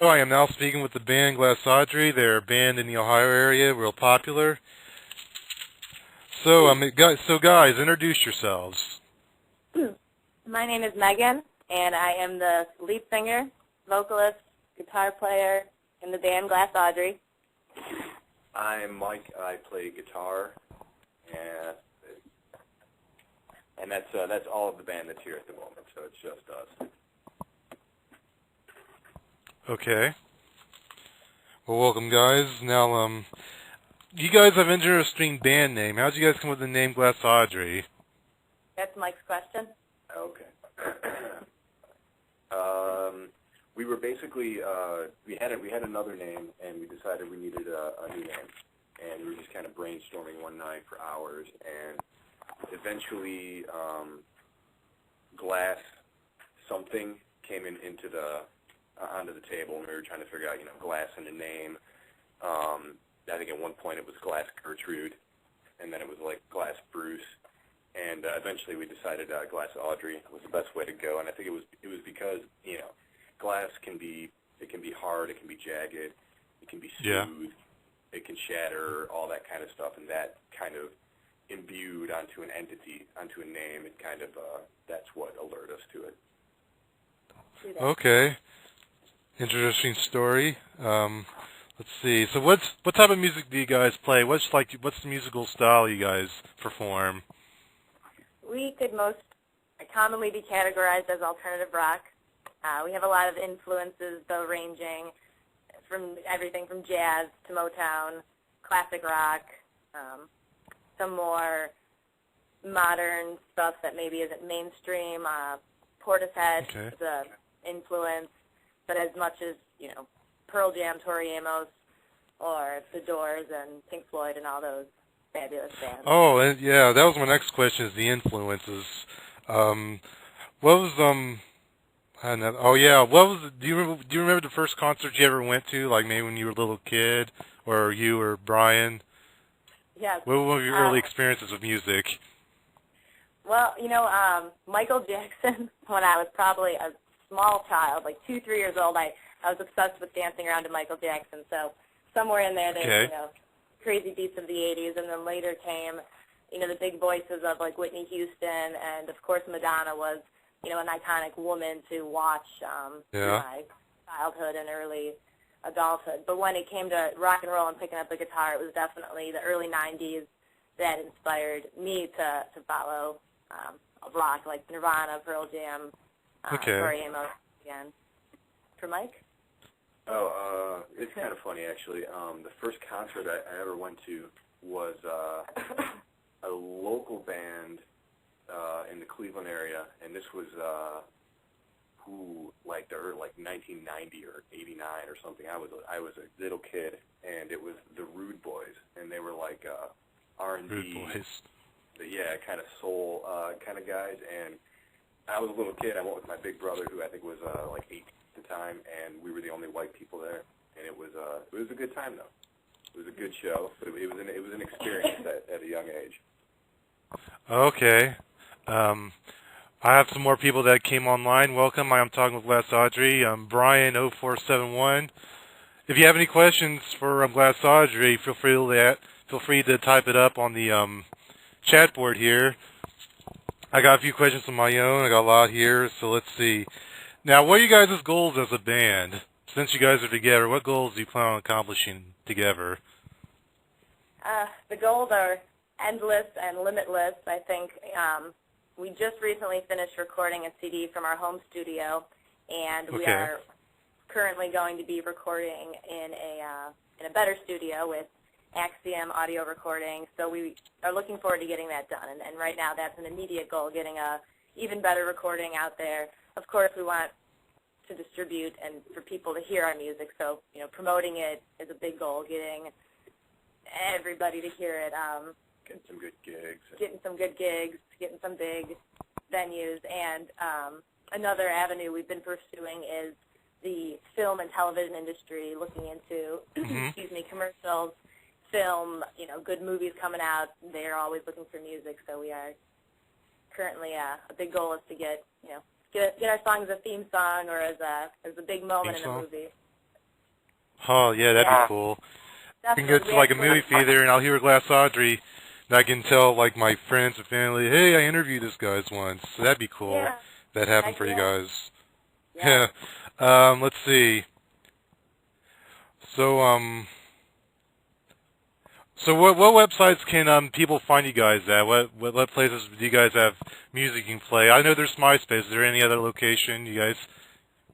Oh, I am now speaking with the band Glass Audrey. They're a band in the Ohio area, real popular. So guys, introduce yourselves. My name is Megan, and I am the lead singer, vocalist, guitar player in the band Glass Audrey. I'm Mike. I play guitar, and that's all of the band that's here at the moment. So it's just us. Okay. Well, welcome, guys. Now, you guys have an interesting band name. How'd you guys come with the name Glass Audrey? That's Mike's question. Okay. We were basically we had another name, and we decided we needed a new name, and we were just kind of brainstorming one night for hours, and eventually Glass something came into the onto the table, and we were trying to figure out, Glass in the name. I think at one point it was Glass Gertrude, and then it was like Glass Bruce, and eventually we decided Glass Audrey was the best way to go. And I think it was because glass can be hard, it can be jagged, it can be smooth, it can shatter, all that kind of stuff, and that kind of imbued onto an entity, onto a name, and kind of that's what alerted us to it. Okay. Interesting story. Let's see. So what type of music do you guys play? What's the musical style you guys perform? We could most commonly be categorized as alternative rock. We have a lot of influences, though, ranging from everything from jazz to Motown, classic rock, some more modern stuff that maybe isn't mainstream. Portishead is an influence, but as much as, Pearl Jam, Tori Amos, or The Doors and Pink Floyd and all those fabulous bands. Oh, yeah, that was my next question, is the influences. What was, I don't know. Oh, yeah, do you remember the first concert you ever went to, like maybe when you were a little kid, or you or Brian? Yes. What were your early experiences with music? Well, Michael Jackson, when I was probably a small child, like 2, 3 years old, I was obsessed with dancing around to Michael Jackson. So somewhere in there, there's, crazy beats of the 80s, and then later came, the big voices of, like, Whitney Houston, and, of course, Madonna was, an iconic woman to watch through my childhood and early adulthood. But when it came to rock and roll and picking up the guitar, it was definitely the early 90s that inspired me to follow rock, like Nirvana, Pearl Jam, Tori Amos again. For Mike? Oh, it's kind of funny, actually. The first concert I ever went to was a local band in the Cleveland area, and this was like 1990 or 89 or something. I was a little kid, and it was the Rude Boys, and they were like R&B, Rude Boys. Kind of soul kind of guys. And I was a little kid. I went with my big brother, who I think was like 8 at the time, and we were the only white people there. And it was a good time, though. It was a good show, but it was an experience at a young age. Okay. I have some more people that came online. Welcome. I'm talking with Glass Audrey. Brian0471. If you have any questions for Glass Audrey, feel free to type it up on the chat board here. I got a few questions of my own. I got a lot here, so let's see. Now, what are you guys' goals as a band? Since you guys are together, what goals do you plan on accomplishing together? The goals are endless and limitless. I think we just recently finished recording a CD from our home studio, and we are currently going to be recording in a better studio with Axiom audio recording. So we are looking forward to getting that done. And right now, that's an immediate goal, getting a even better recording out there. Of course, we want to distribute and for people to hear our music. So, promoting it is a big goal, getting everybody to hear it. Getting some good gigs. Getting some big venues. And another avenue we've been pursuing is the film and television industry, looking into, commercials, film, good movies coming out. They're always looking for music, so we are currently, a big goal is to get our song as a theme song or as a big moment in a movie. Oh, yeah, that'd be cool. I can go to like a movie theater and I'll hear Glass Audrey, and I can tell like my friends and family, hey, I interviewed this guys once. So that'd be cool. Yeah. That happened for you guys. Yeah. Let's see. So so what websites can people find you guys at? What places do you guys have music you can play? I know there's MySpace. Is there any other location you guys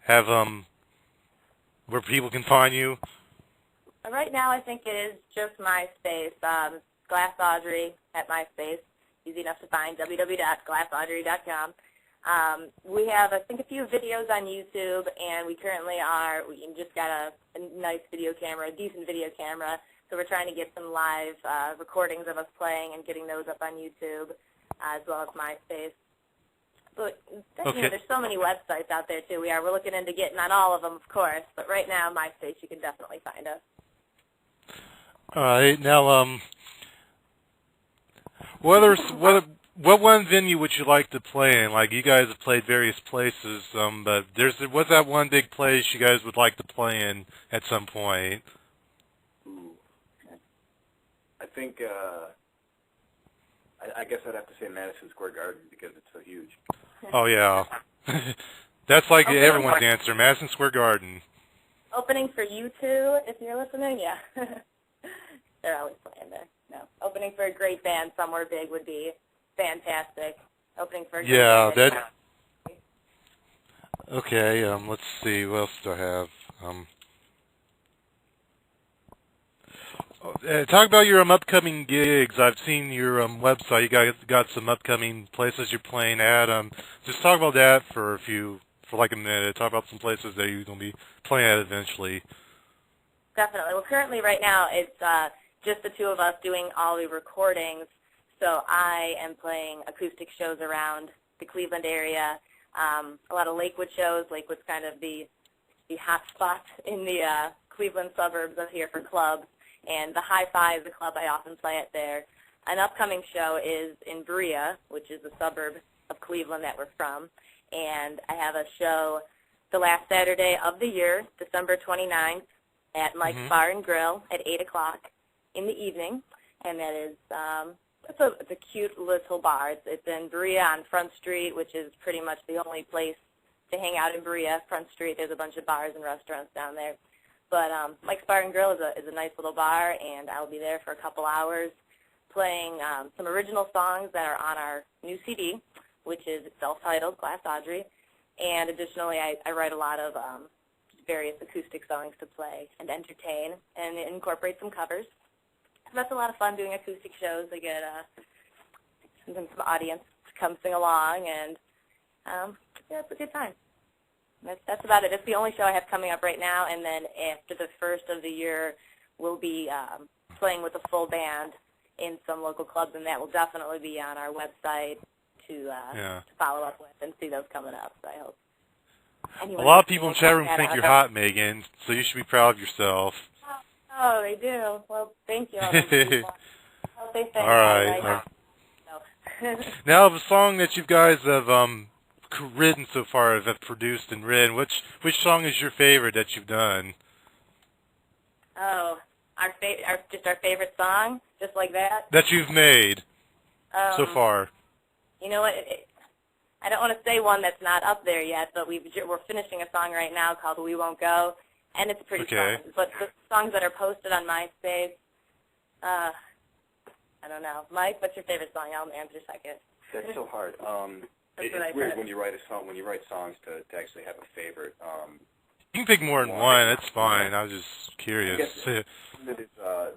have where people can find you? Right now, I think it is just MySpace. Glass Audrey at MySpace. Easy enough to find. www.glassaudrey.com. We have, I think, a few videos on YouTube, and we just got a nice video camera, a decent video camera, so we're trying to get some live recordings of us playing and getting those up on YouTube, as well as MySpace. But there's so many websites out there, too. We're looking into getting on all of them, of course, but right now, MySpace, you can definitely find us. All right. Now, what one venue would you like to play in? Like, you guys have played various places, but what's that one big place you guys would like to play in at some point? Ooh. I think, I guess I'd have to say Madison Square Garden because it's so huge. Oh, yeah. That's like everyone's answer, Madison Square Garden. Opening for you two, if you're listening, yeah. They're always playing there. No. Opening for a great band somewhere big would be fantastic. Opening for a great band. Okay, let's see, what else do I have? Talk about your upcoming gigs. I've seen your website. You guys got some upcoming places you're playing at. Just talk about that for like a minute. Talk about some places that you're going to be playing at eventually. Definitely. Well, currently right now it's just the two of us doing all the recordings. So I am playing acoustic shows around the Cleveland area, a lot of Lakewood shows. Lakewood's kind of the hot spot in the Cleveland suburbs of here for clubs. And the Hi-Fi is the club I often play at there. An upcoming show is in Berea, which is a suburb of Cleveland that we're from. And I have a show the last Saturday of the year, December 29th, at Mike's Bar and Grill at 8 o'clock in the evening. And that is it's a cute little bar. It's in Berea on Front Street, which is pretty much the only place to hang out in Berea. Front Street, there's a bunch of bars and restaurants down there. But Mike's Bar and Grill is a nice little bar, and I'll be there for a couple hours playing some original songs that are on our new CD, which is self-titled, Glass Audrey. And additionally, I write a lot of various acoustic songs to play and entertain and incorporate some covers. So that's a lot of fun doing acoustic shows. I get some audience to come sing along, and yeah, it's a good time. That's about it. It's the only show I have coming up right now, and then after the first of the year, we'll be playing with a full band in some local clubs, and that will definitely be on our website to follow up with and see those coming up. So I hope. A lot of people in the chat room think you're hot, Megan, so you should be proud of yourself. Oh, they do. Well, thank you. I'll say thanks. All right. Now, the song that you guys have written so far, have produced and written, which song is your favorite that you've done? Oh, just our favorite song, just like that? That you've made so far. You know what? I don't want to say one that's not up there yet, but we're finishing a song right now called We Won't Go, and it's pretty fun. But the songs that are posted on MySpace, I don't know. Mike, what's your favorite song? I'll answer second. That's so hard. It's weird when you write songs to actually have a favorite. You can pick more than one. That's fine. I was just curious. I guess that is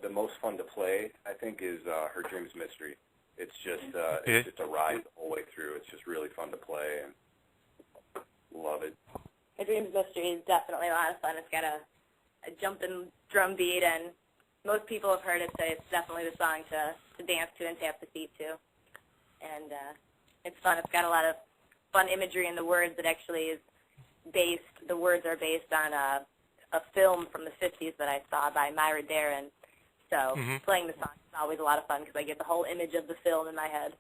the most fun to play, I think, is Her Dream's Mystery. It's just a ride the whole way through. It's just really fun to play, and love it. Her Dream's Mystery is definitely a lot of fun. It's got a jumping drum beat, and most people have heard it say it's definitely the song to dance to and tap the feet to. And it's fun. It's got a lot of fun imagery in the words. It actually is the words are based on a film from the 50s that I saw by Myra Darren. So playing the song is always a lot of fun because I get the whole image of the film in my head.